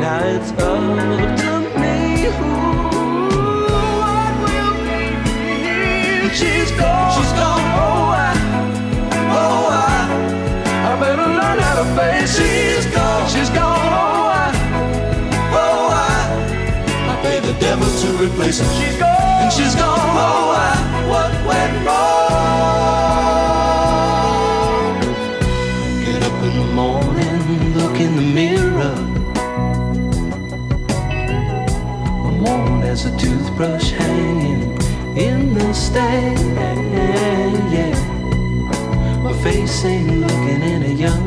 Now it's up to me. What will be? She's gone. She's gone. I better learn how to face. She's gone. She's gone. I pay the devil to replace her. She's gone. And she's gone. What went wrong? Get up in the morning, look in the mirror. I'm worn as a toothbrush hanging in the stand. Yeah. My face ain't looking any younger.